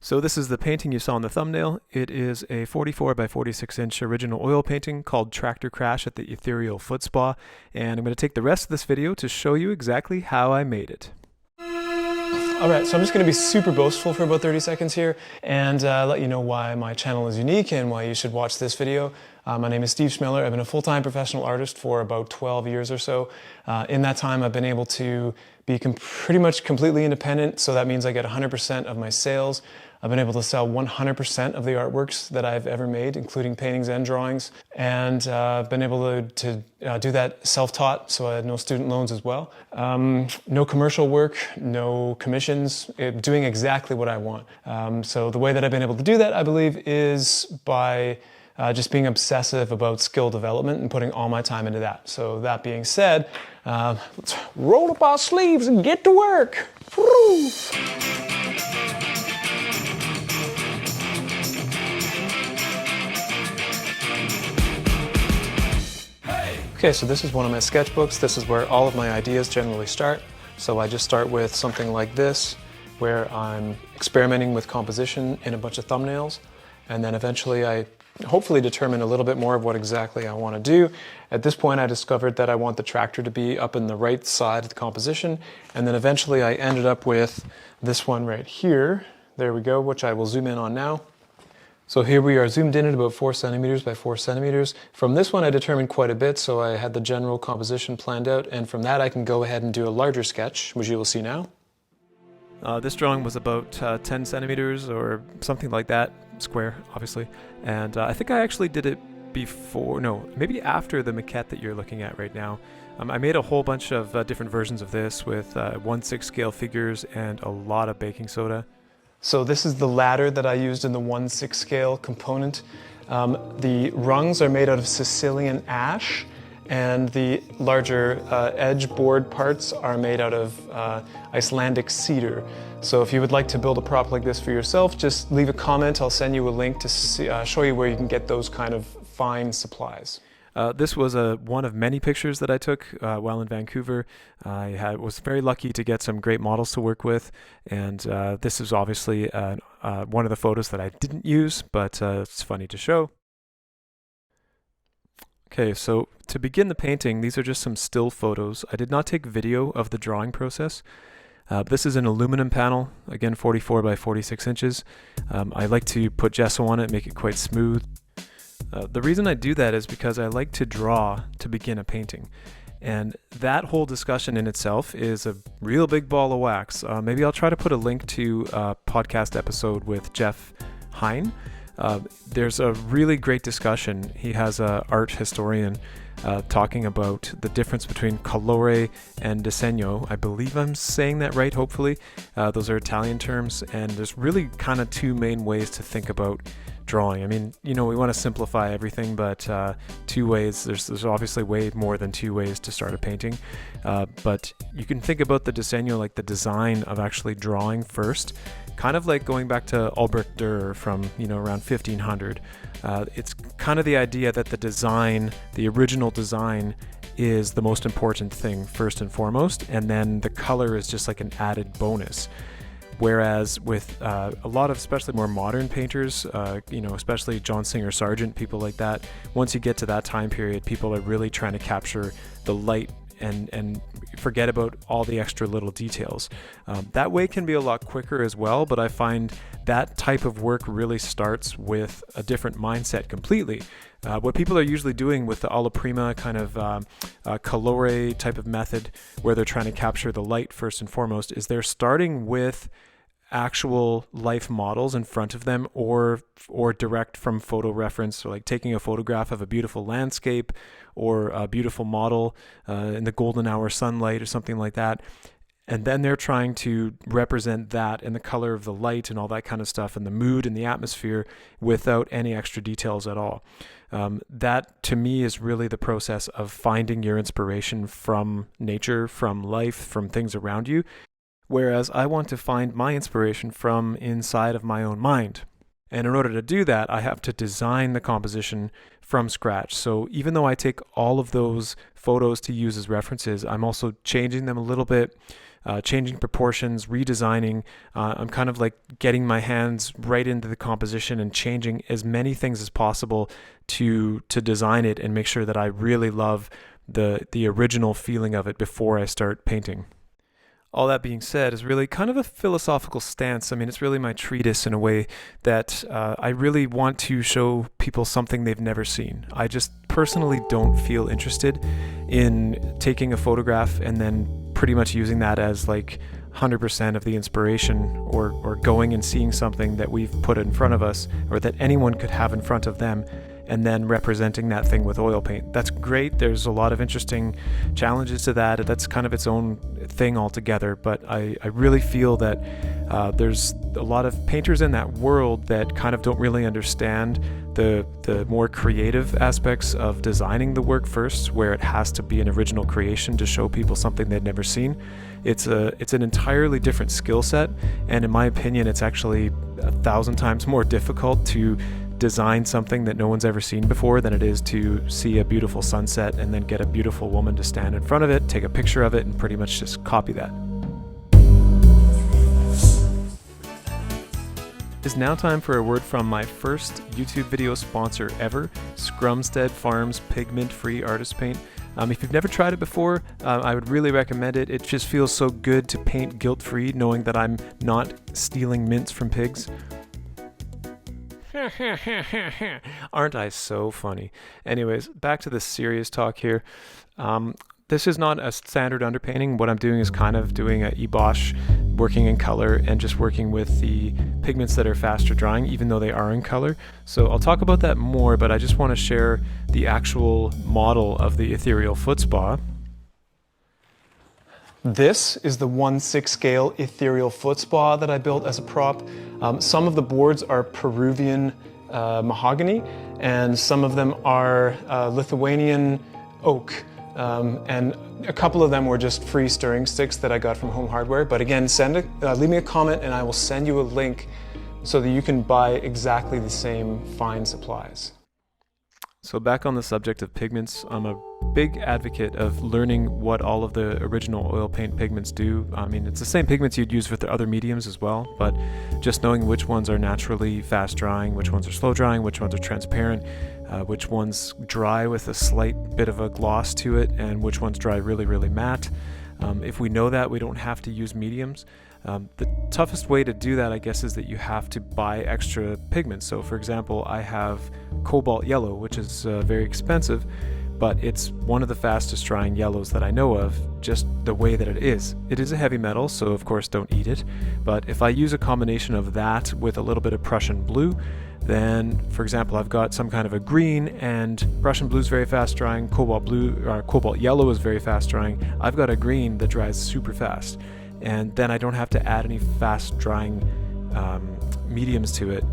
So this is the painting you saw in the thumbnail. It is a 44 by 46 inch original oil painting called Tractor Crash at the Ethereal Foot Spa, and I'm going to take the rest of this video to show you exactly how I made it. Alright, so I'm just going to be super boastful for about 30 seconds here and let you know why my channel is unique and why you should watch this video. My name is Steve Schmiller. I've been a full-time professional artist for about 12 years or so. In that time, I've been able to be pretty much completely independent, so that means I get 100% of my sales. I've been able to sell 100% of the artworks that I've ever made, including paintings and drawings, and I've been able to do that self-taught, so I had no student loans as well. No commercial work, no commissions, doing exactly what I want. So the way that I've been able to do that, I believe, is by just being obsessive about skill development and putting all my time into that. So that being said, let's roll up our sleeves and get to work. Woo! Okay, so this is one of my sketchbooks. This is where all of my ideas generally start. So I just start with something like this, where I'm experimenting with composition in a bunch of thumbnails, and then eventually I hopefully determine a little bit more of what exactly I want to do. At this point, I discovered that I want the tractor to be up in the right side of the composition, and then eventually I ended up with this one right here. There we go, which I will zoom in on now. So here we are zoomed in at about 4 centimeters by 4 centimeters. From this one I determined quite a bit, so I had the general composition planned out, and from that I can go ahead and do a larger sketch, which you will see now. This drawing was about 10 centimeters or something like that, square obviously, and I think I actually did it before, no, maybe after the maquette that you're looking at right now. I made a whole bunch of different versions of this with 1/6 scale figures and a lot of baking soda. So this is the ladder that I used in the 1/6 scale component. The rungs are made out of Sicilian ash, and the larger edge board parts are made out of Icelandic cedar. So if you would like to build a prop like this for yourself, just leave a comment. I'll send you a link to show you where you can get those kind of fine supplies. This was one of many pictures that I took while in Vancouver. I was very lucky to get some great models to work with, and this is obviously one of the photos that I didn't use, but it's funny to show. Okay, so to begin the painting, these are just some still photos. I did not take video of the drawing process. This is an aluminum panel, again 44 by 46 inches. I like to put gesso on it, make it quite smooth. The reason I do that is because I like to draw to begin a painting, and that whole discussion in itself is a real big ball of wax. Maybe I'll try to put a link to a podcast episode with Jeff Hein. There's a really great discussion. He has an art historian talking about the difference between colore and disegno. I believe I'm saying that right, hopefully. Those are Italian terms, and there's really kind of two main ways to think about drawing. I mean, you know, we want to simplify everything, but two ways, there's obviously way more than two ways to start a painting, but you can think about the disegno like the design of actually drawing first, kind of like going back to Albrecht Dürer from, you know, around 1500. It's kind of the idea that the design, the original design, is the most important thing first and foremost, and then the color is just like an added bonus. Whereas with a lot of especially more modern painters, you know, especially John Singer Sargent, people like that, once you get to that time period, people are really trying to capture the light and forget about all the extra little details. That way can be a lot quicker as well, but I find that type of work really starts with a different mindset completely. What people are usually doing with the alla prima kind of colore type of method, where they're trying to capture the light first and foremost, is they're starting with actual life models in front of them, or direct from photo reference, so like taking a photograph of a beautiful landscape or a beautiful model in the golden hour sunlight or something like that, and then they're trying to represent that in the color of the light and all that kind of stuff, and the mood and the atmosphere, without any extra details at all. That to me is really the process of finding your inspiration from nature, from life, from things around you. Whereas I want to find my inspiration from inside of my own mind. And in order to do that, I have to design the composition from scratch. So even though I take all of those photos to use as references, I'm also changing them a little bit, changing proportions, redesigning. I'm kind of like getting my hands right into the composition and changing as many things as possible to design it and make sure that I really love the original feeling of it before I start painting. All that being said is really kind of a philosophical stance. I mean, it's really my treatise in a way that I really want to show people something they've never seen. I just personally don't feel interested in taking a photograph and then pretty much using that as like 100% of the inspiration, or going and seeing something that we've put in front of us or that anyone could have in front of them and then representing that thing with oil paint. That's great. There's a lot of interesting challenges to that. That's kind of its own thing altogether. But I really feel that there's a lot of painters in that world that kind of don't really understand the more creative aspects of designing the work first, where it has to be an original creation to show people something they've never seen. It's an entirely different skill set, and in my opinion, it's actually 1,000 times more difficult to design something that no one's ever seen before than it is to see a beautiful sunset and then get a beautiful woman to stand in front of it, take a picture of it, and pretty much just copy that. It's now time for a word from my first YouTube video sponsor ever, Scrumstead Farms Pigment-Free Artist Paint. If you've never tried it before, I would really recommend it. It just feels so good to paint guilt-free, knowing that I'm not stealing mints from pigs. Aren't I so funny? Anyways, back to the serious talk here. This is not a standard underpainting. What I'm doing is kind of doing a ebosh, working in color and just working with the pigments that are faster drying, even though they are in color. So I'll talk about that more, but I just want to share the actual model of the ethereal foot spa. This is the 1/6 scale ethereal foot spa that I built as a prop. Some of the boards are Peruvian mahogany, and some of them are Lithuanian oak. And a couple of them were just free stirring sticks that I got from Home Hardware. But again, leave me a comment and I will send you a link so that you can buy exactly the same fine supplies. So back on the subject of pigments, I'm a big advocate of learning what all of the original oil paint pigments do. I mean, it's the same pigments you'd use with the other mediums as well, but just knowing which ones are naturally fast drying, which ones are slow drying, which ones are transparent, which ones dry with a slight bit of a gloss to it, and which ones dry really, really matte. If we know that, we don't have to use mediums. The toughest way to do that, I guess, is that you have to buy extra pigments. So for example, I have cobalt yellow, which is very expensive, but it's one of the fastest drying yellows that I know of, just the way that it is. It is a heavy metal, so of course don't eat it. But if I use a combination of that with a little bit of Prussian blue, then, for example, I've got some kind of a green, and Prussian blue is very fast drying, cobalt yellow is very fast drying. I've got a green that dries super fast, and then I don't have to add any fast drying mediums to it,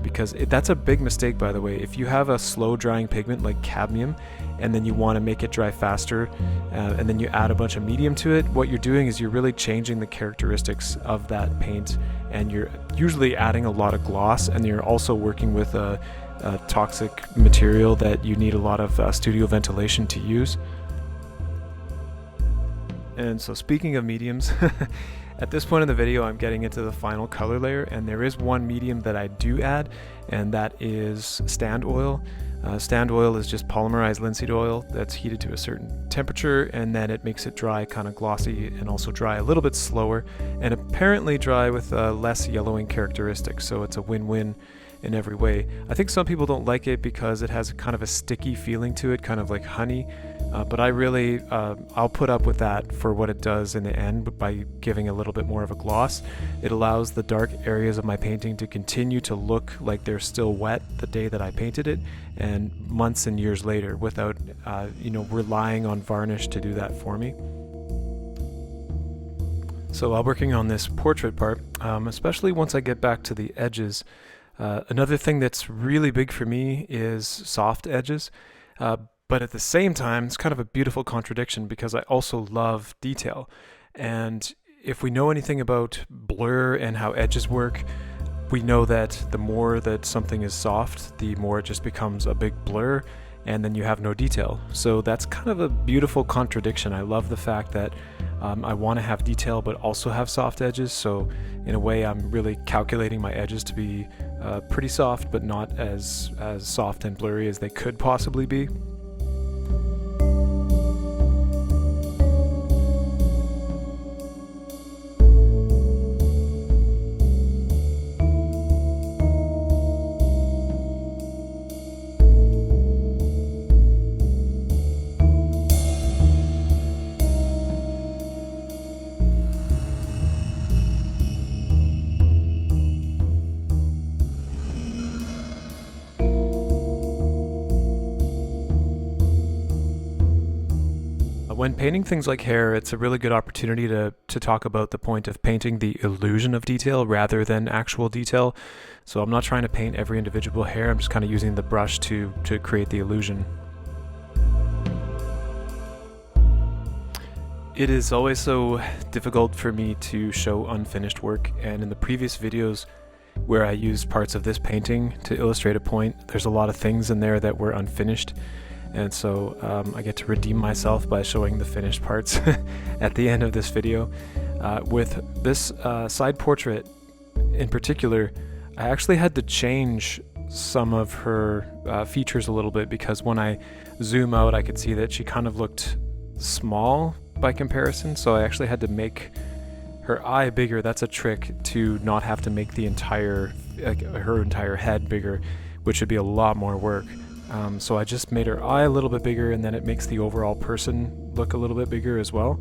because that's a big mistake, by the way. If you have a slow drying pigment like cadmium and then you want to make it dry faster, and then you add a bunch of medium to it, what you're doing is you're really changing the characteristics of that paint, and you're usually adding a lot of gloss, and you're also working with a toxic material that you need a lot of studio ventilation to use. And so speaking of mediums, at this point in the video I'm getting into the final color layer, and there is one medium that I do add, and that is stand oil. Stand oil is just polymerized linseed oil that's heated to a certain temperature, and then it makes it dry kind of glossy and also dry a little bit slower, and apparently dry with less yellowing characteristics, so it's a win-win in every way. I think some people don't like it because it has kind of a sticky feeling to it, kind of like honey, but I really, I'll put up with that for what it does in the end by giving a little bit more of a gloss. It allows the dark areas of my painting to continue to look like they're still wet the day that I painted it, and months and years later, without relying on varnish to do that for me. So while working on this portrait part, especially once I get back to the edges, another thing that's really big for me is soft edges, but at the same time, it's kind of a beautiful contradiction because I also love detail. And if we know anything about blur and how edges work, we know that the more that something is soft, the more it just becomes a big blur. and then you have no detail. So that's kind of a beautiful contradiction. I love the fact that I want to have detail but also have soft edges, so in a way I'm really calculating my edges to be pretty soft but not as soft and blurry as they could possibly be. When painting things like hair, it's a really good opportunity to talk about the point of painting the illusion of detail rather than actual detail. So I'm not trying to paint every individual hair, I'm just kind of using the brush to create the illusion. It is always so difficult for me to show unfinished work, and in the previous videos where I used parts of this painting to illustrate a point, there's a lot of things in there that were unfinished. And so I get to redeem myself by showing the finished parts at the end of this video. With this side portrait in particular, I actually had to change some of her features a little bit, because when I zoom out I could see that she kind of looked small by comparison, so I actually had to make her eye bigger. That's a trick to not have to make the entire her entire head bigger, which would be a lot more work. So I just made her eye a little bit bigger, and then it makes the overall person look a little bit bigger as well.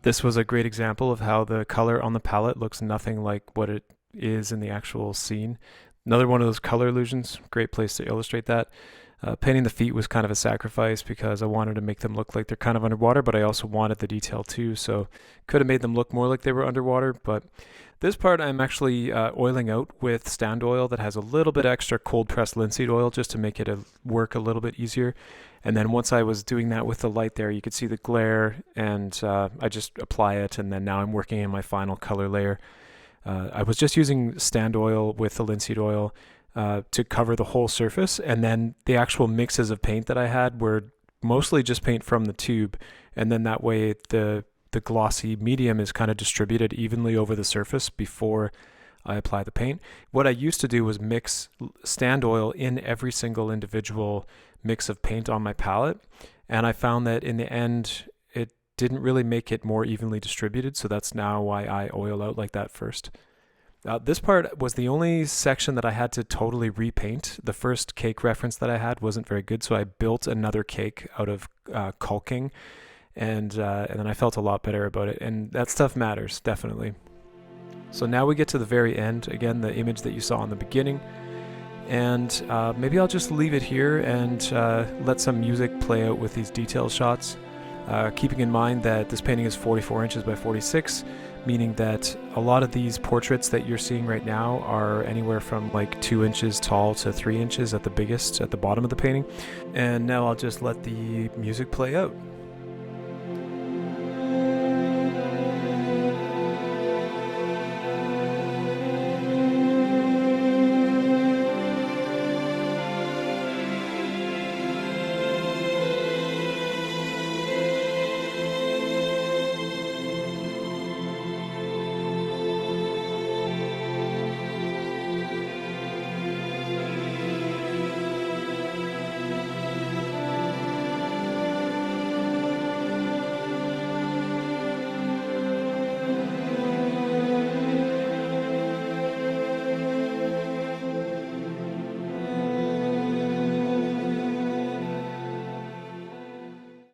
This was a great example of how the color on the palette looks nothing like what it is in the actual scene. Another one of those color illusions, great place to illustrate that. Painting the feet was kind of a sacrifice because I wanted to make them look like they're kind of underwater, but I also wanted the detail too, so could have made them look more like they were underwater. But this part I'm actually oiling out with stand oil that has a little bit extra cold pressed linseed oil just to make it work a little bit easier. And then once I was doing that with the light there, you could see the glare, and I just apply it, and then now I'm working in my final color layer. I was just using stand oil with the linseed oil to cover the whole surface, and then the actual mixes of paint that I had were mostly just paint from the tube, and then that way the glossy medium is kind of distributed evenly over the surface before I apply the paint. What I used to do was mix stand oil in every single individual mix of paint on my palette, and I found that in the end it didn't really make it more evenly distributed, so that's now why I oil out like that first. This part was the only section that I had to totally repaint. The first cake reference that I had wasn't very good, so I built another cake out of caulking, and then I felt a lot better about it, and that stuff matters, definitely. So now we get to the very end, again the image that you saw in the beginning, and maybe I'll just leave it here and let some music play out with these detail shots, keeping in mind that this painting is 44 inches by 46, meaning that a lot of these portraits that you're seeing right now are anywhere from like 2 inches tall to 3 inches at the biggest at the bottom of the painting. And now I'll just let the music play out.